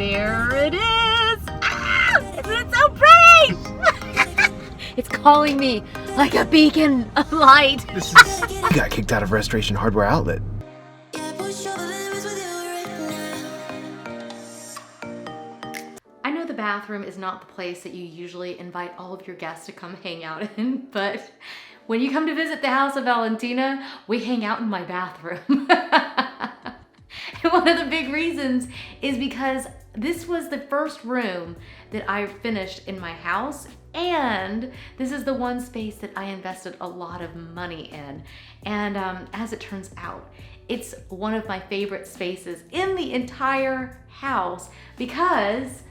There it is! Ah! Isn't it so pretty? It's calling me like a beacon of light. You got kicked out of Restoration Hardware Outlet. I know the bathroom is not the place that you usually invite all of your guests to come hang out in, but when you come to visit the house of Valentina, we hang out in my bathroom. And one of the big reasons is because this was the first room that I finished in my house, and this is the one space that I invested a lot of money in. And as it turns out, it's one of my favorite spaces in the entire house because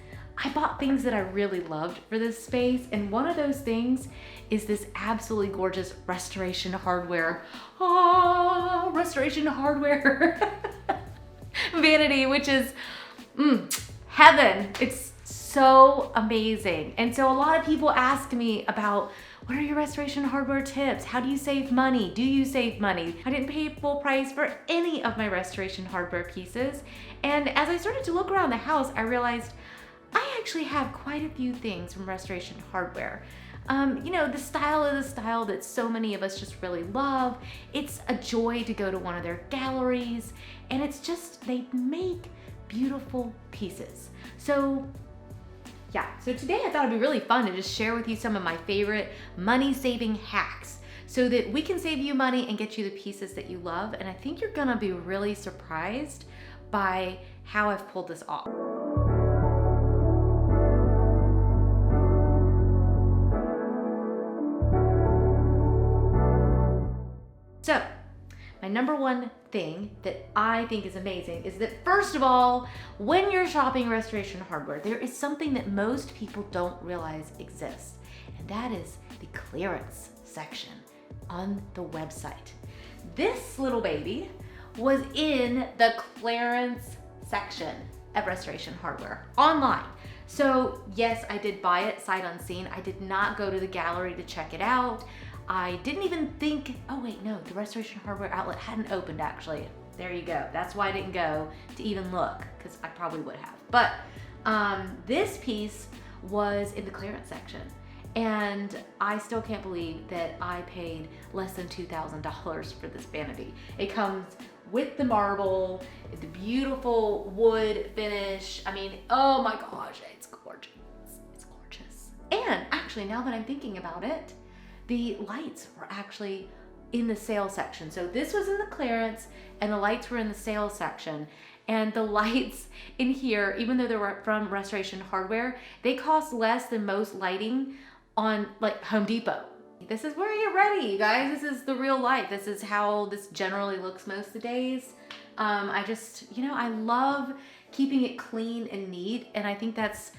I bought things that I really loved for this space, and one of those things is this absolutely gorgeous Restoration Hardware, Restoration Hardware vanity, which is heaven. It's so amazing. And so a lot of people ask me about, what are your Restoration Hardware tips? How do you save money? Do you save money? I didn't pay full price for any of my Restoration Hardware pieces. And as I started to look around the house, I realized I actually have quite a few things from Restoration Hardware. You know, the style is a style that so many of us just really love. It's a joy to go to one of their galleries, and it's just, they make beautiful pieces. So yeah, so today I thought it'd be really fun to just share with you some of my favorite money-saving hacks so that we can save you money and get you the pieces that you love. And I think you're gonna be really surprised by how I've pulled this off. So, my number one thing that I think is amazing is that, first of all, when you're shopping Restoration Hardware, there is something that most people don't realize exists, and that is the clearance section on the website. This little baby was in the clearance section at Restoration Hardware online. So yes, I did buy it sight unseen. I did not go to the gallery to check it out. I didn't even think, oh wait, no, the Restoration Hardware outlet hadn't opened actually. There you go. That's why I didn't go to even look, because I probably would have. But this piece was in the clearance section, and I still can't believe that I paid less than $2,000 for this vanity. It comes with the marble, the beautiful wood finish. I mean, oh my gosh, it's gorgeous. It's gorgeous. And actually, now that I'm thinking about it, the lights were actually in the sale section. So this was in the clearance and the lights were in the sale section. And the lights in here, even though they were from Restoration Hardware, they cost less than most lighting on like Home Depot. This is where you get ready, you guys. This is the real life. This is how this generally looks most of the days. I just, you know, I love keeping it clean and neat. And I think that's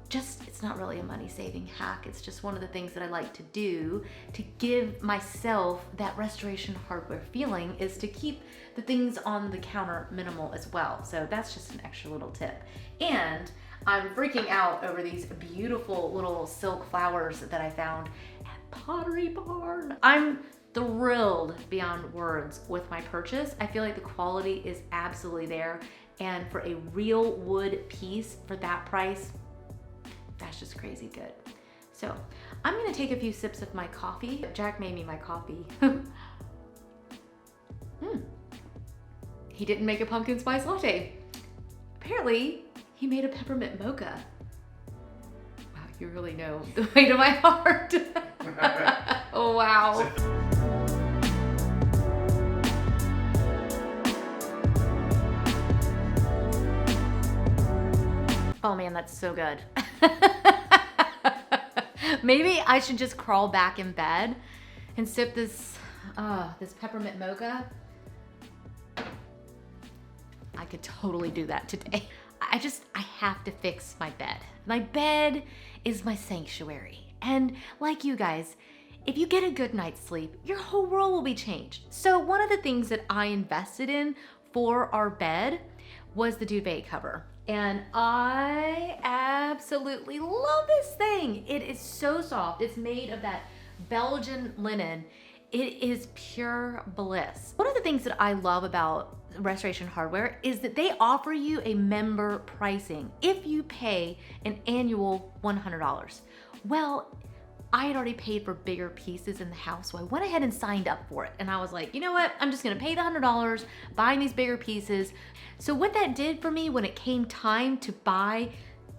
just, it's not really a money-saving hack. It's just one of the things that I like to do to give myself that Restoration Hardware feeling, is to keep the things on the counter minimal as well. So that's just an extra little tip. And I'm freaking out over these beautiful little silk flowers that I found at Pottery Barn. I'm thrilled beyond words with my purchase. I feel like the quality is absolutely there. And for a real wood piece for that price, that's just crazy good. So I'm gonna take a few sips of my coffee. Jack made me my coffee. He didn't make a pumpkin spice latte. Apparently, he made a peppermint mocha. Wow, you really know the way to my heart. Oh, wow. Oh man, that's so good. Maybe I should just crawl back in bed and sip this peppermint mocha. I could totally do that today. I have to fix my bed. My bed is my sanctuary. And like you guys, if you get a good night's sleep, your whole world will be changed. So one of the things that I invested in for our bed was the duvet cover. And I absolutely love this thing. It is so soft. It's made of that Belgian linen. It is pure bliss. One of the things that I love about Restoration Hardware is that they offer you a member pricing if you pay an annual $100. Well, I had already paid for bigger pieces in the house, so I went ahead and signed up for it. And I was like, you know what? I'm just gonna pay the $100, buying these bigger pieces. So what that did for me when it came time to buy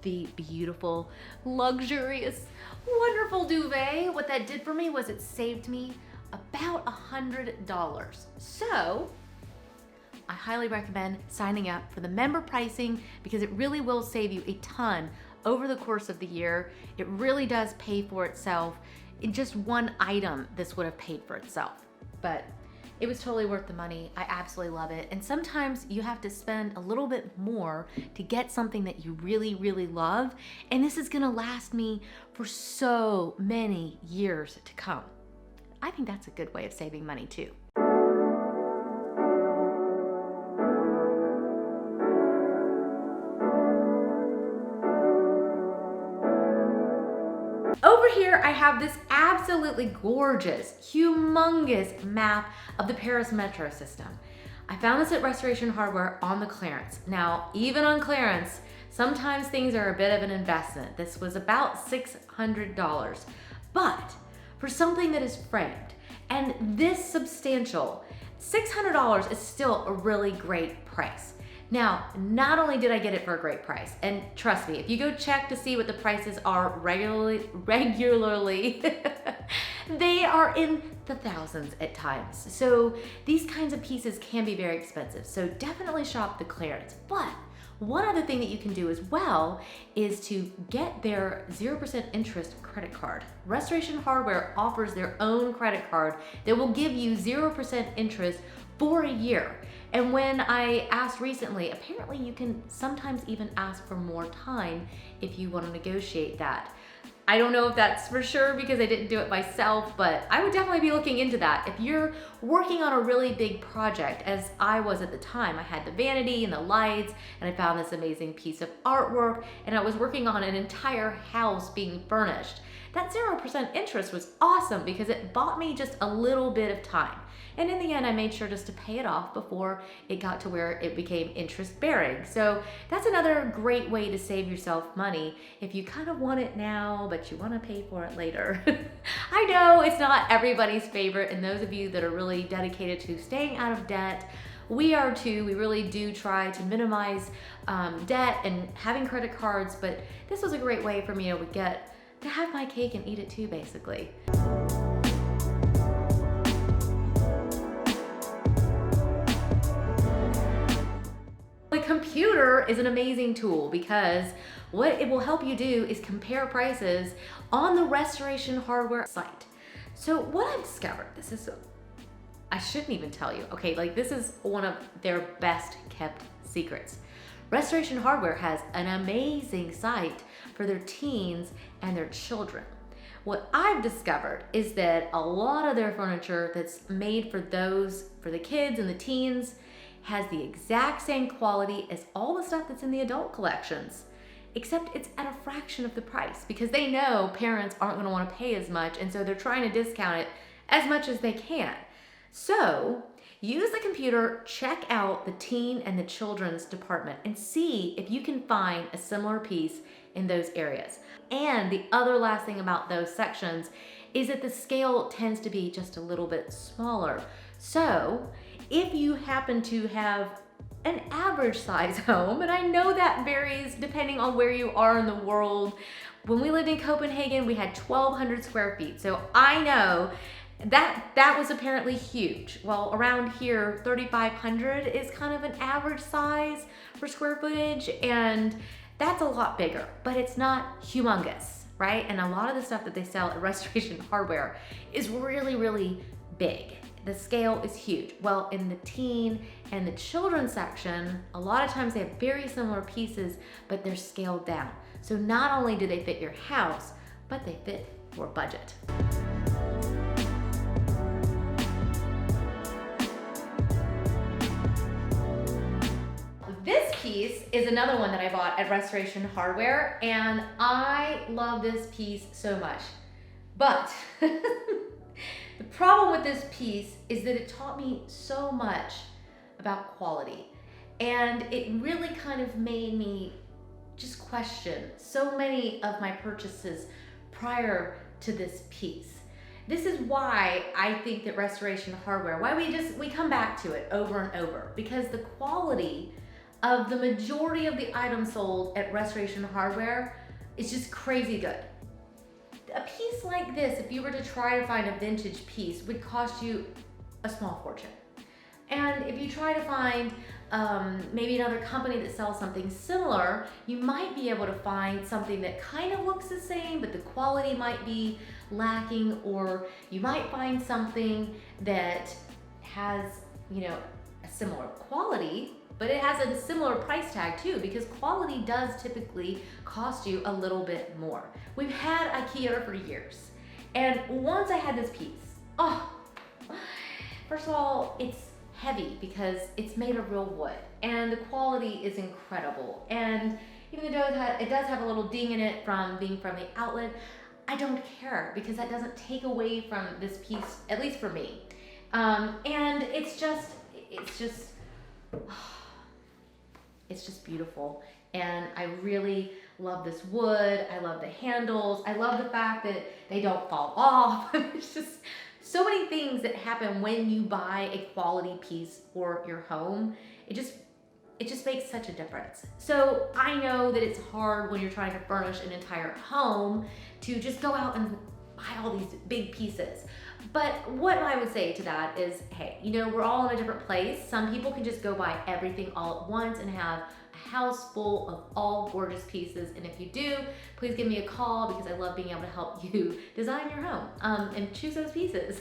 the beautiful, luxurious, wonderful duvet, what that did for me was it saved me about $100. So I highly recommend signing up for the member pricing because it really will save you a ton over the course of the year. It really does pay for itself. In just one item, this would have paid for itself. But it was totally worth the money. I absolutely love it. And sometimes you have to spend a little bit more to get something that you really, really love. And this is gonna last me for so many years to come. I think that's a good way of saving money too. Over here, I have this absolutely gorgeous, humongous map of the Paris metro system. I found this at Restoration Hardware on the clearance. Now, even on clearance, sometimes things are a bit of an investment. This was about $600, but for something that is framed and this substantial, $600 is still a really great price. Now, not only did I get it for a great price, and trust me, if you go check to see what the prices are regularly, they are in the thousands at times. So these kinds of pieces can be very expensive. So definitely shop the clearance. But one other thing that you can do as well is to get their 0% interest credit card. Restoration Hardware offers their own credit card that will give you 0% interest for a year. And when I asked recently, apparently you can sometimes even ask for more time if you want to negotiate that. I don't know if that's for sure because I didn't do it myself, but I would definitely be looking into that. If you're working on a really big project, as I was at the time, I had the vanity and the lights, and I found this amazing piece of artwork, and I was working on an entire house being furnished. That 0% interest was awesome because it bought me just a little bit of time. And in the end, I made sure just to pay it off before it got to where it became interest bearing. So that's another great way to save yourself money if you kind of want it now, but you want to pay for it later. I know it's not everybody's favorite, and those of you that are really dedicated to staying out of debt, we are too. We really do try to minimize debt and having credit cards, but this was a great way for me to have my cake and eat it too, basically. The computer is an amazing tool because what it will help you do is compare prices on the Restoration Hardware site. So what I've discovered, I shouldn't even tell you, okay, like this is one of their best kept secrets. Restoration Hardware has an amazing site for their teens and their children. What I've discovered is that a lot of their furniture that's made for the kids and the teens has the exact same quality as all the stuff that's in the adult collections, except it's at a fraction of the price because they know parents aren't going to want to pay as much, and so they're trying to discount it as much as they can. So use the computer, check out the teen and the children's department and see if you can find a similar piece in those areas. And the other last thing about those sections is that the scale tends to be just a little bit smaller. So if you happen to have an average size home, and I know that varies depending on where you are in the world. When we lived in Copenhagen, we had 1,200 square feet. So I know that was apparently huge. Well, around here, 3,500 is kind of an average size for square footage, and that's a lot bigger, but it's not humongous, right? And a lot of the stuff that they sell at Restoration Hardware is really, really big. The scale is huge. Well, in the teen and the children section, a lot of times they have very similar pieces, but they're scaled down. So not only do they fit your house, but they fit your budget. This piece is another one that I bought at Restoration Hardware, and I love this piece so much. But the problem with this piece is that it taught me so much about quality. And it really kind of made me just question so many of my purchases prior to this piece. This is why I think that restoration hardware, why we come back to it over and over, because the quality of the majority of the items sold at restoration hardware is just crazy good. A piece like this, if you were to try to find a vintage piece, would cost you a small fortune. And if you try to find maybe another company that sells something similar, you might be able to find something that kind of looks the same, but the quality might be lacking, or you might find something that has, you know, a similar quality, but it has a similar price tag too, because quality does typically cost you a little bit more. We've had IKEA for years, and once I had this piece, first of all, it's heavy because it's made of real wood, and the quality is incredible. And even though it does have a little ding in it from being from the outlet, I don't care, because that doesn't take away from this piece, at least for me. And it's just beautiful. And I really love this wood. I love the handles. I love the fact that they don't fall off. It's just so many things that happen when you buy a quality piece for your home. It just makes such a difference. So I know that it's hard when you're trying to furnish an entire home to just go out and buy all these big pieces. But what I would say to that is, hey, you know, we're all in a different place. Some people can just go buy everything all at once and have a house full of all gorgeous pieces. And if you do, please give me a call, because I love being able to help you design your home and choose those pieces.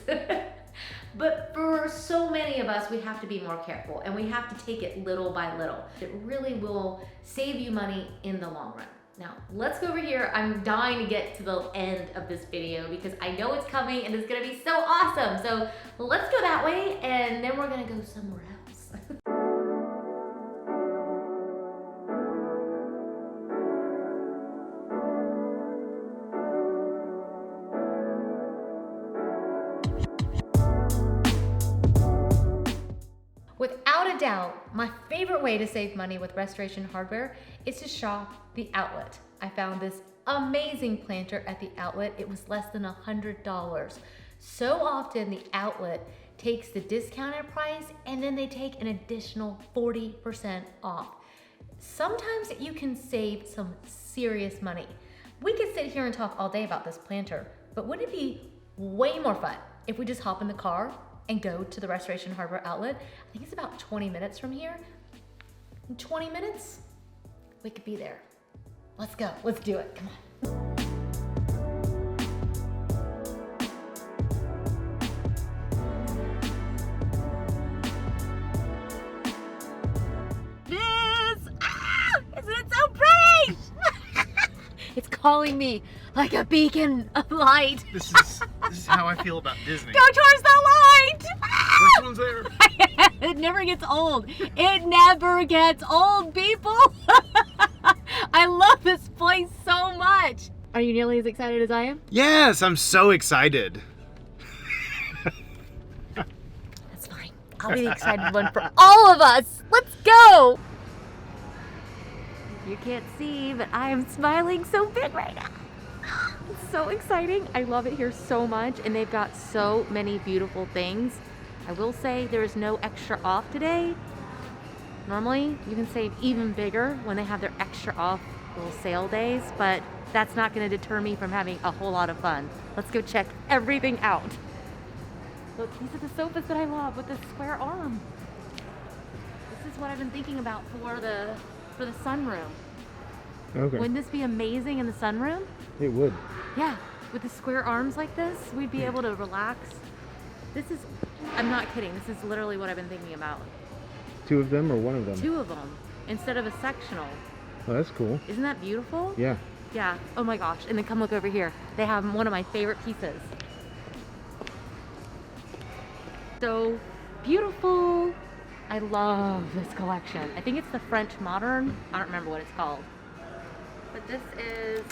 But for so many of us, we have to be more careful, and we have to take it little by little. It really will save you money in the long run. Now, let's go over here. I'm dying to get to the end of this video because I know it's coming and it's gonna be so awesome. So let's go that way, and then we're gonna go somewhere else. Without a doubt, my favorite way to save money with restoration hardware is to shop the outlet. I found this amazing planter at the outlet. It was less than $100. So often the outlet takes the discounted price and then they take an additional 40% off. Sometimes you can save some serious money. We could sit here and talk all day about this planter, but wouldn't it be way more fun if we just hop in the car and go to the restoration hardware outlet? I think it's about 20 minutes from here. In 20 minutes, we could be there. Let's go, let's do it, come on. Isn't it so pretty? It's calling me like a beacon of light. This is how I feel about Disney. Go towards the light! Which one's there? It never gets old. It never gets old, people. I love this place so much. Are you nearly as excited as I am? Yes, I'm so excited. That's fine. I'll be the excited one for all of us. Let's go. You can't see, but I am smiling so big right now. It's so exciting. I love it here so much, and they've got so many beautiful things. I will say there is no extra off today. Normally, you can save even bigger when they have their extra off little sale days, but that's not going to deter me from having a whole lot of fun. Let's go check everything out. Look, these are the sofas that I love with the square arm. This is what I've been thinking about for the sunroom. Okay. Wouldn't this be amazing in the sunroom? It would. Yeah, with the square arms like this, we'd be able to relax. This is, I'm not kidding, this is literally what I've been thinking about. Two of them or one of them? Two of them, instead of a sectional. Oh, that's cool. Isn't that beautiful? Yeah. Yeah, oh my gosh, and then come look over here. They have one of my favorite pieces. So beautiful. I love this collection. I think it's the French Modern. I don't remember what it's called. But this is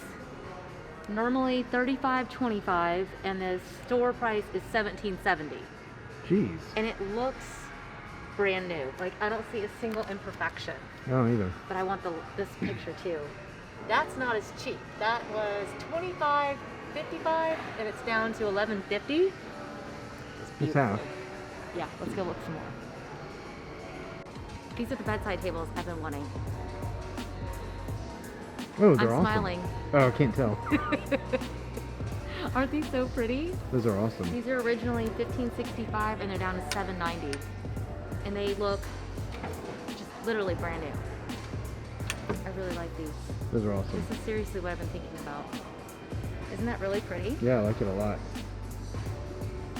normally $35.25 and the store price is $17.70. Jeez. And it looks brand new. Like, I don't see a single imperfection. I don't either. But I want this picture too. That's not as cheap. That was $25.55 and it's down to $11.50. It's half. Yeah, let's go look some more. These are the bedside tables I've been wanting. Oh, they're I'm awesome. smiling. Oh, I can't tell. Aren't these so pretty? Those are awesome. These are originally $15.65 and they're down to $7.90. And they look just literally brand new. I really like these. Those are awesome. This is seriously what I've been thinking about. Isn't that really pretty? Yeah, I like it a lot.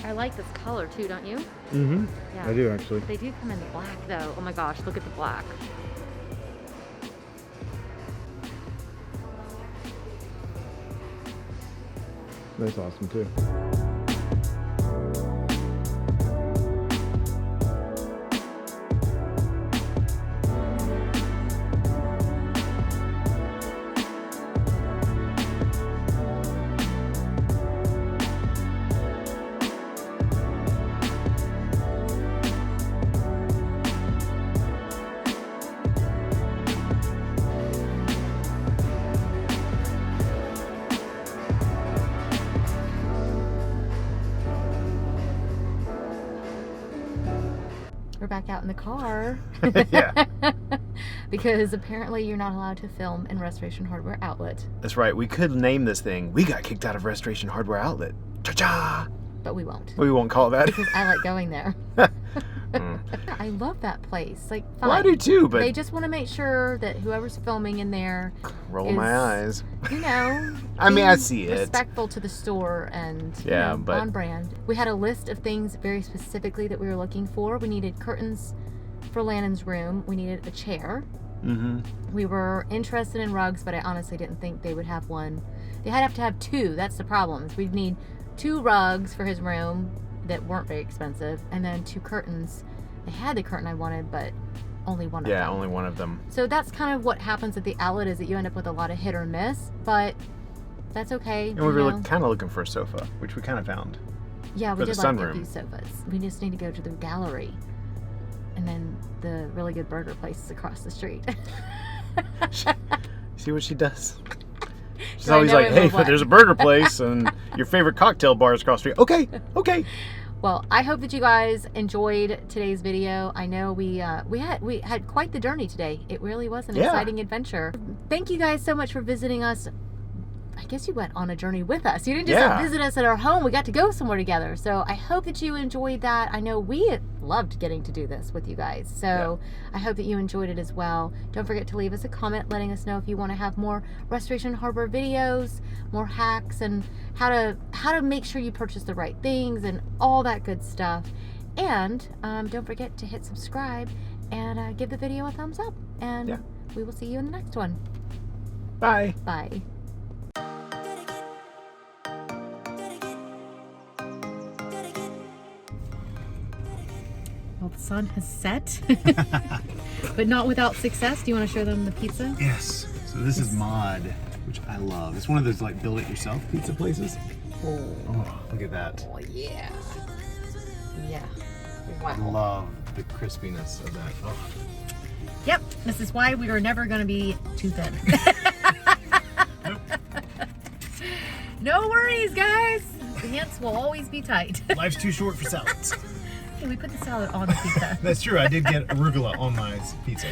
I like this color too, don't you? Mm-hmm. Yeah. I do actually. They do come in black though. Oh my gosh, look at the black. That's awesome too. We're back out in the car. Yeah. Because apparently you're not allowed to film in Restoration Hardware Outlet. That's right. We could name this thing. We got kicked out of Restoration Hardware Outlet. Cha-cha! But we won't. We won't call it that. Because I like going there. Mm. I love that place. Like, fine. Well, I do too, but They just want to make sure that whoever's filming in there, rolling my eyes. you know, I mean, I being see it. respectful to the store and Yeah, you know, but- on brand. We had a list of things very specifically that we were looking for. We needed curtains for Lannon's room. We needed a chair. Mm-hmm. We were interested in rugs, but I honestly didn't think they would have one. They'd have to have two. That's the problem. We'd need 2 rugs for his room that weren't very expensive, and then 2 curtains. They had the curtain I wanted, but only one of them. Yeah, only one of them. So that's kind of what happens at the outlet, is that you end up with a lot of hit or miss, but that's okay. And we were kind of looking for a sofa, which we kind of found. Yeah, we for did the like sunroom. these sofas. We just need to go to the gallery, and then the really good burger place is across the street. See what she does? She's Do I always know like, it hey, or what?" there's a burger place and your favorite cocktail bar is across the street. Okay, okay. Well, I hope that you guys enjoyed today's video. I know we had quite the journey today. It really was an Yeah. exciting adventure. Thank you guys so much for visiting us. I guess you went on a journey with us. You didn't just Yeah. visit us at our home. We got to go somewhere together. So I hope that you enjoyed that. I know we loved getting to do this with you guys. So I hope that you enjoyed it as well. Don't forget to leave us a comment letting us know if you want to have more Restoration Hardware videos, more hacks, and how to make sure you purchase the right things and all that good stuff. And don't forget to hit subscribe and give the video a thumbs up. And we will see you in the next one. Bye. Bye. Well, the sun has set, but not without success. Do you want to show them the pizza? Yes. So this is Mod, which I love. It's one of those like build-it-yourself pizza places. Oh, look at that. Oh, yeah. Yeah. I Wow. love the crispiness of that. Oh. Yep, this is why we are never going to be too thin. No worries, guys. The pants will always be tight. Life's too short for salads. Hey, we put the salad on the pizza. That's true. I did get arugula on my pizza.